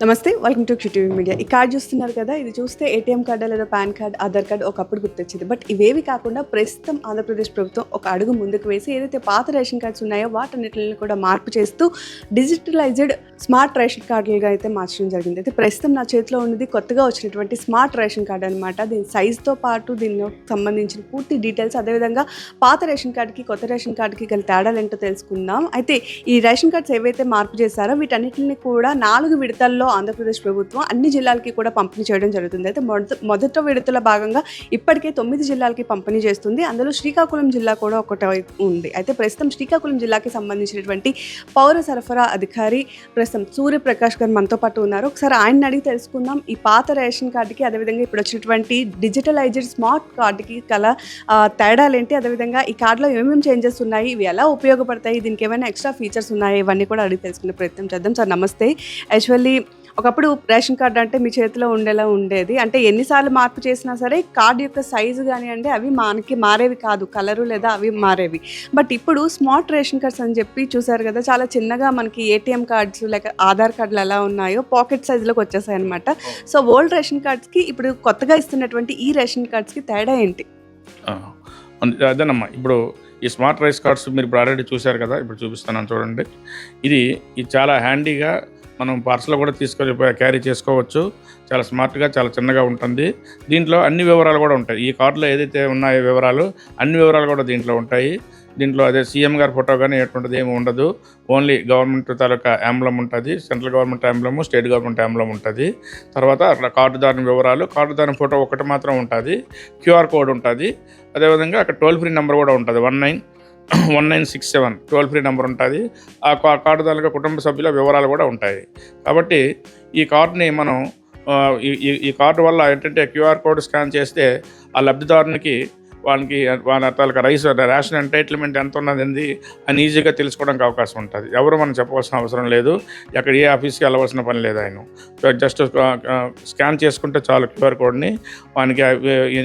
నమస్తే, welcome to క్షిటివి media. ఈ card చూస్తున్నారు కదా, ఇది చూస్తే ఏటీఎం కార్డు లేదా పాన్ కార్డ్, ఆధార్ కార్డు ఒకప్పుడు గుర్తొచ్చింది. బట్ ఇవేవి కాకుండా ప్రస్తుతం ఆంధ్రప్రదేశ్ ప్రభుత్వం ఒక అడుగు ముందుకు వేసి ఏదైతే పాత రేషన్ కార్డ్స్ ఉన్నాయో వాటన్నిటిని కూడా మార్పు చేస్తూ డిజిటలైజ్డ్ స్మార్ట్ రేషన్ కార్డులుగా అయితే మార్చడం జరిగింది. అయితే ప్రస్తుతం నా చేతిలో ఉన్నది కొత్తగా వచ్చినటువంటి స్మార్ట్ రేషన్ కార్డు అనమాట. దీని సైజ్తో పాటు దీనికి సంబంధించిన పూర్తి డీటెయిల్స్, అదేవిధంగా పాత రేషన్ కార్డుకి కొత్త రేషన్ కార్డుకి గల తేడాలు ఏంటో తెలుసుకుందాం. అయితే ఈ రేషన్ కార్డ్స్ ఏవైతే మార్పు చేశారో వీటన్నిటిని కూడా 4 విడతల్లో ఆంధ్రప్రదేశ్ ప్రభుత్వం అన్ని జిల్లాలకి కూడా పంపిణీ చేయడం జరుగుతుంది. అయితే మొదట విడతల భాగంగా ఇప్పటికే 9 జిల్లాలకి పంపిణీ చేస్తుంది. అందులో శ్రీకాకుళం జిల్లా కూడా ఒకటి ఉంది. అయితే ప్రస్తుతం శ్రీకాకుళం జిల్లాకి సంబంధించినటువంటి పౌర సరఫరా అధికారి ప్రస్తుతం సూర్యప్రకాష్ గారు మనతో పాటు ఉన్నారు. ఒకసారి ఆయన అడిగి తెలుసుకుందాం ఈ పాత రేషన్ కార్డుకి, అదేవిధంగా ఇప్పుడు వచ్చినటువంటి డిజిటలైజ్డ్ స్మార్ట్ కార్డుకి గల తేడాలు ఏంటి, అదేవిధంగా ఈ కార్డులో ఏమేమి చేంజెస్ ఉన్నాయి, ఇవి ఎలా ఉపయోగపడతాయి, దీనికి ఏమైనా ఎక్స్ట్రా ఫీచర్స్ ఉన్నాయా, ఇవన్నీ కూడా అడిగి తెలుసుకునే ప్రయత్నం చేద్దాం. సార్ నమస్తే. యాక్చువల్లీ ఒకప్పుడు రేషన్ కార్డు అంటే మీ చేతిలో ఉండేలా ఉండేది. అంటే ఎన్నిసార్లు మార్పు చేసినా సరే కార్డు యొక్క సైజు కానివ్వండి అవి మనకి మారేవి కాదు, కలరు లేదా అవి మారేవి. బట్ ఇప్పుడు స్మార్ట్ రేషన్ కార్డ్స్ అని చెప్పి చూసారు కదా, చాలా చిన్నగా మనకి ఏటీఎం కార్డ్స్ లేక ఆధార్ కార్డులు ఎలా ఉన్నాయో పాకెట్ సైజులోకి వచ్చేసాయి అనమాట. సో ఓల్డ్ రేషన్ కార్డ్స్కి ఇప్పుడు కొత్తగా ఇస్తున్నటువంటి ఈ రేషన్ కార్డ్స్కి తేడా ఏంటి? అదేనమ్మా, ఇప్పుడు ఈ స్మార్ట్ రైస్ కార్డ్స్ మీరు ఇప్పుడు ఆల్రెడీ చూశారు కదా, ఇప్పుడు చూపిస్తున్నాను చూడండి. ఇది చాలా హ్యాండీగా మనం పార్సల్ కూడా తీసుకొని క్యారీ చేసుకోవచ్చు. చాలా స్మార్ట్గా, చాలా చిన్నగా ఉంటుంది. దీంట్లో అన్ని వివరాలు కూడా ఉంటాయి. ఈ కార్డులో ఏదైతే ఉన్నాయో వివరాలు, అన్ని వివరాలు కూడా దీంట్లో ఉంటాయి. దీంట్లో అదే సీఎం గారి ఫోటో కానీ ఎటువంటిది ఏమి ఉండదు. ఓన్లీ గవర్నమెంట్ తాలూకా యాంబ్లం ఉంటుంది, central government emblem, state government emblem ఉంటుంది. తర్వాత అట్లా కార్డుదారుని వివరాలు, కార్డుదారుని ఫోటో ఒకటి మాత్రం ఉంటుంది, క్యూఆర్ కోడ్ ఉంటుంది. అదేవిధంగా అక్కడ టోల్ ఫ్రీ నెంబర్ కూడా ఉంటుంది, 1967 టోల్ ఫ్రీ నెంబర్ ఉంటుంది. ఆ కార్డుదారుల కుటుంబ సభ్యుల వివరాలు కూడా ఉంటాయి. కాబట్టి ఈ కార్డుని మనం ఈ కార్డు వల్ల ఏంటంటే క్యూఆర్ కోడ్ స్కాన్ చేస్తే ఆ లబ్ధిదారునికి వాళ్ళ తాలూకా రేషన్ ఎంటైటిల్మెంట్ ఎంత ఉన్నది అని ఈజీగా తెలుసుకోవడానికి అవకాశం ఉంటుంది. ఎవరు మనం చెప్పవలసిన అవసరం లేదు, ఎక్కడ ఏ ఆఫీస్కి వెళ్ళవలసిన పని లేదు. ఆయన జస్ట్ స్కాన్ చేసుకుంటే చాలు క్యూఆర్ కోడ్ని. వానికి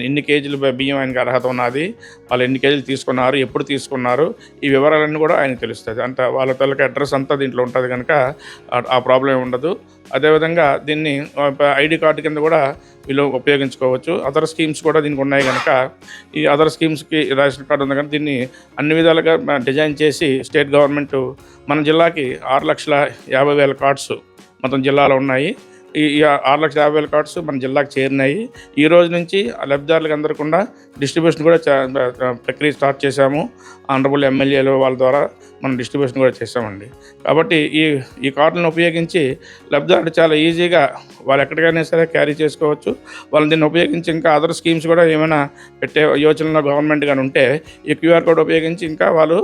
ఎన్ని కేజీలు బియ్యం ఆయనకి అర్హత ఉన్నది, వాళ్ళు ఎన్ని కేజీలు తీసుకున్నారు, ఎప్పుడు తీసుకున్నారు, ఈ వివరాలన్నీ కూడా ఆయన తెలుస్తుంది. అంత వాళ్ళ తాలూకా అడ్రస్ అంతా దీంట్లో ఉంటుంది కనుక ఆ ప్రాబ్లం ఉండదు. అదేవిధంగా దీన్ని ఐడి కార్డు కింద కూడా వీళ్ళు ఉపయోగించుకోవచ్చు. అదర్ స్కీమ్స్ కూడా దీనికి ఉన్నాయి కనుక ఈ అదర్ స్కీమ్స్కి రేషన్ కార్డు ఉంది కనుక దీన్ని అన్ని విధాలుగా డిజైన్ చేసి స్టేట్ గవర్నమెంట్ మన జిల్లాకి 6,50,000 కార్డ్స్ మొత్తం జిల్లాలో ఉన్నాయి. ఈ 6,50,000 కార్డ్స్ మన జిల్లాకు చేరినాయి. ఈ రోజు నుంచి లబ్ధిదారులకు అందరూ కూడా డిస్ట్రిబ్యూషన్ కూడా ప్రక్రియ స్టార్ట్ చేశాము. ఆనరబుల్ ఎమ్మెల్యేలు వాళ్ళ ద్వారా మనం డిస్ట్రిబ్యూషన్ కూడా చేసామండి. కాబట్టి ఈ కార్డులను ఉపయోగించి లబ్ధిదారులు చాలా ఈజీగా వాళ్ళు ఎక్కడికైనా సరే క్యారీ చేసుకోవచ్చు. వాళ్ళు దీన్ని ఉపయోగించి ఇంకా అదర్ స్కీమ్స్ కూడా ఏమైనా పెట్టే యోచనలో గవర్నమెంట్ కానీ ఉంటే ఈ క్యూఆర్ కోడ్ ఉపయోగించి ఇంకా వాళ్ళు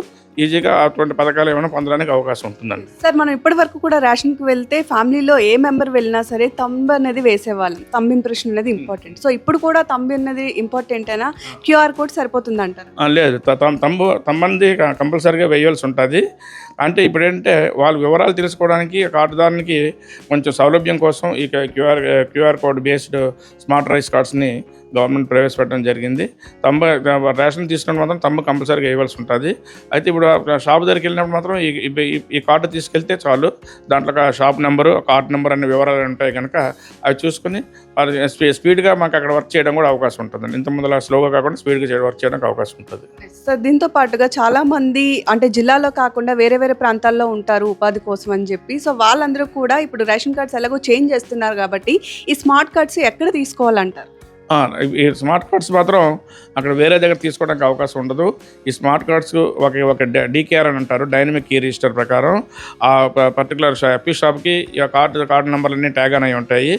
ఈజీగా అటువంటి పథకాలు ఏమైనా పొందడానికి అవకాశం ఉంటుందండి. సార్, మనం ఇప్పటి వరకు కూడా రేషన్కి వెళ్తే ఫ్యామిలీలో ఏ మెంబర్ వెళ్ళినా సరే తంబ్ అనేది వేసేవాళ్ళం, తంబ్ ఇంప్రెషన్ అనేది ఇంపార్టెంట్. సో ఇప్పుడు కూడా తంబ్ అనేది ఇంపార్టెంట్ అయినా క్యూఆర్ కోడ్ సరిపోతుంది అంటారు? లేదు, తమ్మంది కంపల్సరీగా వేయవలసి ఉంటుంది. అంటే ఇప్పుడు ఏంటంటే వాళ్ళ వివరాలు తెలుసుకోవడానికి కార్డుదారునికి కొంచెం సౌలభ్యం కోసం ఈ QR code based smart rice కార్డ్స్ని గవర్నమెంట్ ప్రవేశపెట్టడం జరిగింది. రేషన్ తీసుకుని మాత్రం తమ్ము కంపల్సరీగా వేయవలసి ఉంటుంది. అయితే ఇప్పుడు షాప్ దగ్గరికి వెళ్ళినప్పుడు మాత్రం ఈ కార్డు తీసుకెళ్తే చాలు. దాంట్లో షాప్ నెంబరు, కార్డు నెంబర్ అనే వివరాలు ఉంటాయి కనుక అవి చూసుకుని స్పీడ్గా మాకు అక్కడ వర్క్ చేయడం కూడా అవకాశం ఉంటుందండి. ఇంత ముందులా స్లోగా కాకుండా స్పీడ్గా వర్క్ చేయడానికి అవకాశం ఉంటుంది. సార్, దీంతో పాటుగా చాలామంది అంటే జిల్లాలో కాకుండా వేరే వేరే ప్రాంతాల్లో ఉంటారు ఉపాధి కోసం అని చెప్పి. సో వాళ్ళందరూ కూడా ఇప్పుడు రేషన్ కార్డ్స్ ఎలాగో చేంజ్ చేస్తున్నారు కాబట్టి ఈ స్మార్ట్ కార్డ్స్ ఎక్కడ తీసుకోవాలంటారు? ఈ స్మార్ట్ కార్డ్స్ మాత్రం అక్కడ వేరే దగ్గర తీసుకోవడానికి అవకాశం ఉండదు. ఈ స్మార్ట్ కార్డ్స్ ఒక డీకేఆర్ అని అంటారు, డైనమిక్ కీ రిజిస్టర్ ప్రకారం ఆ పర్టికులర్ ఎఫ్పీ షాప్కి ఈ కార్డు నెంబర్లన్నీ ట్యాగ్ అని ఉంటాయి.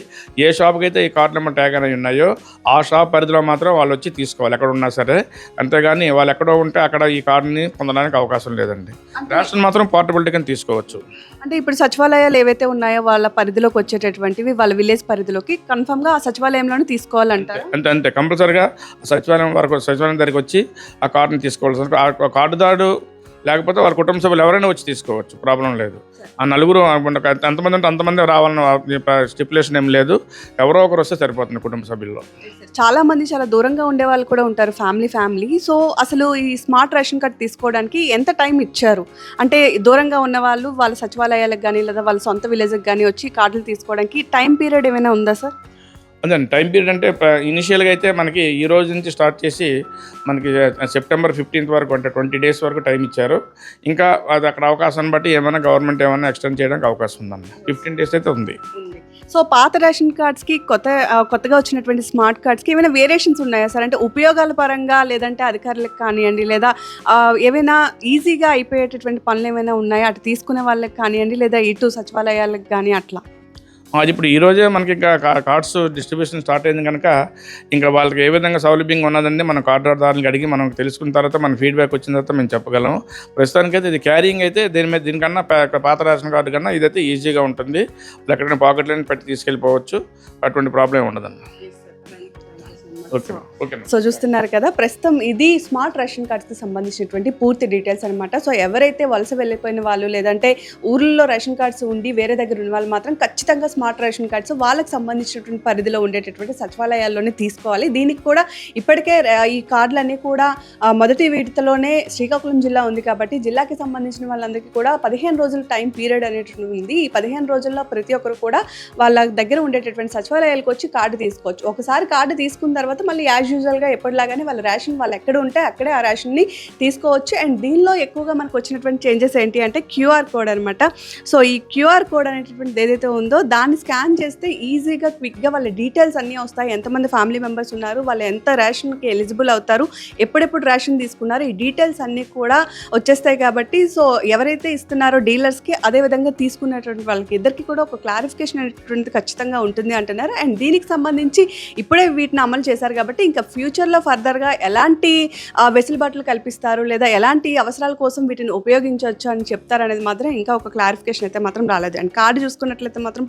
ఏ షాప్కి అయితే ఈ కార్డు నెంబర్ ట్యాగ్ అని ఉన్నాయో ఆ షాప్ పరిధిలో మాత్రం వాళ్ళు వచ్చి తీసుకోవాలి, ఎక్కడ ఉన్నా సరే. అంతేగాని వాళ్ళు ఎక్కడో ఉంటే అక్కడ ఈ కార్డుని పొందడానికి అవకాశం లేదండి. రేషన్ మాత్రం పోర్టబిలిటీ కింద తీసుకోవచ్చు. అంటే ఇప్పుడు సచివాలయాలు ఏవైతే ఉన్నాయో వాళ్ళ పరిధిలోకి వచ్చేటటువంటివి వాళ్ళ విలేజ్ పరిధిలోకి కన్ఫర్మ్గా ఆ సచివాలయంలోనే తీసుకోవాలంటారు? అంతే కంపల్సరీగా సచివాలయం దగ్గరికి వచ్చి ఆ కార్డుని తీసుకోవాల్సి. ఆ కార్డుదారుడు లేకపోతే వాళ్ళ కుటుంబ సభ్యులు ఎవరైనా వచ్చి తీసుకోవచ్చు, ప్రాబ్లం లేదు. ఆ నలుగురు ఎంతమంది ఉంటే అంతమంది రావాలని స్టిపులేషన్ ఏం లేదు, ఎవరో ఒకరు వస్తే సరిపోతుంది కుటుంబ సభ్యుల్లో. చాలా మంది చాలా దూరంగా ఉండే వాళ్ళు కూడా ఉంటారు, ఫ్యామిలీ. సో అసలు ఈ స్మార్ట్ రేషన్ కార్డ్ తీసుకోవడానికి ఎంత టైం ఇచ్చారు? అంటే దూరంగా ఉన్న వాళ్ళు వాళ్ళ సచివాలయాలకు కానీ లేదా వాళ్ళ సొంత విలేజ్కి కానీ వచ్చి కార్డులు తీసుకోవడానికి టైం పీరియడ్ ఏమైనా ఉందా సార్? అదే టైం పీరియడ్ అంటే ఇనిషియల్గా అయితే మనకి ఈ రోజు నుంచి స్టార్ట్ చేసి మనకి సెప్టెంబర్ 15th వరకు, అంటే 20 days వరకు టైం ఇచ్చారు. ఇంకా అది అక్కడ అవకాశాన్ని బట్టి ఏమైనా గవర్నమెంట్ ఏమైనా ఎక్స్టెండ్ చేయడానికి అవకాశం ఉందన్న. 15 days అయితే ఉంది. సో పాత రేషన్ కార్డ్స్కి కొత్తగా వచ్చినటువంటి స్మార్ట్ కార్డ్స్కి ఏమైనా వేరియేషన్స్ ఉన్నాయా సార్? అంటే ఉపయోగాల పరంగా, లేదంటే అధికారులకు కానివ్వండి, లేదా ఏమైనా ఈజీగా అయిపోయేటటువంటి పనులు ఏమైనా ఉన్నాయా అటు తీసుకునే వాళ్ళకి కానివ్వండి, లేదా ఇటు సచివాలయాలకు కానీ అట్లా? అది ఇప్పుడు ఈరోజే మనకి ఇంకా కార్డ్స్ డిస్ట్రిబ్యూషన్ స్టార్ట్ అయింది కనుక ఇంకా వాళ్ళకి ఏ విధంగా సౌలభ్యంగా ఉన్నదండి మనం కార్డుదారులకు అడిగి మనం తెలుసుకున్న తర్వాత మన ఫీడ్బ్యాక్ వచ్చిన తర్వాత మేము చెప్పగలము. ప్రస్తుతానికైతే ఇది క్యారింగ్ అయితే దీనికన్నా పాత రేషన్ కార్డు కన్నా ఇదైతే ఈజీగా ఉంటుంది. ఎక్కడైనా పాకెట్లని పెట్టి తీసుకెళ్ళిపోవచ్చు, అటువంటి ప్రాబ్లం ఉండదండి. ఓకే. సో చూస్తున్నారు కదా, ప్రస్తుతం ఇది స్మార్ట్ రేషన్ కార్డ్స్కి సంబంధించినటువంటి పూర్తి డీటెయిల్స్ అనమాట. సో ఎవరైతే వలస వెళ్ళిపోయిన వాళ్ళు, లేదంటే ఊర్లలో రేషన్ కార్డ్స్ ఉండి వేరే దగ్గర ఉన్న వాళ్ళు మాత్రం ఖచ్చితంగా స్మార్ట్ రేషన్ కార్డ్స్ వాళ్ళకి సంబంధించినటువంటి పరిధిలో ఉండేటటువంటి సచివాలయాల్లోనే తీసుకోవాలి. దీనికి కూడా ఇప్పటికే ఈ కార్డులన్నీ కూడా మొదటి విడతలోనే శ్రీకాకుళం జిల్లా ఉంది కాబట్టి జిల్లాకి సంబంధించిన వాళ్ళందరికీ కూడా 15 రోజుల టైం పీరియడ్ అనేటువంటి ఉంది. ఈ 15 రోజుల్లో ప్రతి ఒక్కరు కూడా వాళ్ళ దగ్గర ఉండేటటువంటి సచివాలయాలకు వచ్చి కార్డు తీసుకోవచ్చు. ఒకసారి కార్డు తీసుకున్న తర్వాత మళ్ళీ యాజ్ యూజువల్గా ఎప్పటిలాగానే వాళ్ళ రేషన్ వాళ్ళు ఎక్కడ ఉంటే అక్కడే ఆ రేషన్ని తీసుకోవచ్చు. అండ్ దీనిలో ఎక్కువగా మనకు వచ్చినటువంటి చేంజెస్ ఏంటి అంటే క్యూఆర్ కోడ్ అనమాట. సో ఈ క్యూఆర్ కోడ్ అనేటటువంటిది ఏదైతే ఉందో దాన్ని స్కాన్ చేస్తే ఈజీగా క్విక్గా వాళ్ళ డీటెయిల్స్ అన్నీ వస్తాయి. ఎంతమంది ఫ్యామిలీ మెంబర్స్ ఉన్నారు, వాళ్ళు ఎంత రేషన్కి ఎలిజిబుల్ అవుతారు, ఎప్పుడెప్పుడు రేషన్ తీసుకున్నారు, ఈ డీటెయిల్స్ అన్నీ కూడా వచ్చేస్తాయి. కాబట్టి సో ఎవరైతే ఇస్తున్నారో డీలర్స్కి, అదేవిధంగా తీసుకునేటువంటి వాళ్ళకి ఇద్దరికి కూడా ఒక క్లారిఫికేషన్ అనేటువంటిది ఖచ్చితంగా ఉంటుంది అంటున్నారు. అండ్ దీనికి సంబంధించి ఇప్పుడే వీటిని అమలు చేశారు కాబట్టి ఇంకా ఫ్యూచర్లో ఫర్దర్గా ఎలాంటి వెసులుబాట్లు కల్పిస్తారు, లేదా ఎలాంటి అవసరాల కోసం వీటిని ఉపయోగించవచ్చు అని చెప్తారనేది మాత్రం ఇంకా ఒక క్లారిఫికేషన్ అయితే మాత్రం రాలేదు. అండ్ కార్డు చూసుకున్నట్లయితే మాత్రం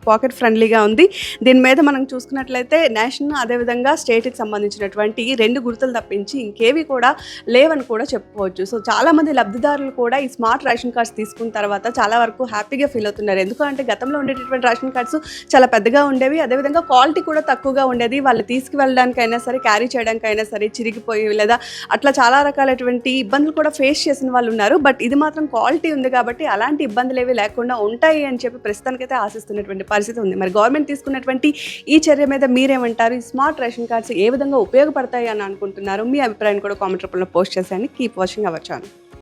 పాకెట్ ఫ్రెండ్లీగా ఉంది. దీని మీద మనం చూసుకున్నట్లయితే నేషనల్ అదేవిధంగా స్టేట్కి సంబంధించినటువంటి 2 గుర్తులు తప్పించి ఇంకేవి కూడా లేవని కూడా చెప్పుకోవచ్చు. సో చాలామంది లబ్ధిదారులు కూడా ఈ స్మార్ట్ రేషన్ కార్డ్స్ తీసుకున్న తర్వాత చాలా వరకు హ్యాపీగా ఫీల్ అవుతున్నారు. ఎందుకంటే గతంలో ఉండేటటువంటి రేషన్ కార్డ్స్ చాలా పెద్దగా ఉండేవి, అదేవిధంగా క్వాలిటీ కూడా తక్కువగా ఉండేది. వాళ్ళు తీసుకువెళ్ళడానికైనా సరే, క్యారీ చేయడానికైనా సరే చిరిగిపోయి లేదా అట్లా చాలా రకాలైనటువంటి ఇబ్బందులు కూడా ఫేస్ చేసిన వాళ్ళు ఉన్నారు. బట్ ఇది మాత్రం క్వాలిటీ ఉంది కాబట్టి అలాంటి ఇబ్బందులు ఏవి లేకుండా ఉంటాయి అని చెప్పి ప్రస్తుతానికైతే ఆశిస్తున్నటువంటి పరిస్థితి ఉంది. మరి గవర్నమెంట్ తీసుకున్నటువంటి ఈ చర్య మీద మీరేమంటారు? ఈ స్మార్ట్ రేషన్ కార్డ్స్ ఏ విధంగా ఉపయోగపడతాయి అని అనుకుంటున్నారు? మీ అభిప్రాయాన్ని కూడా కామెంట్ రూపంలో పోస్ట్ చేసేయండి. Keep watching our channel.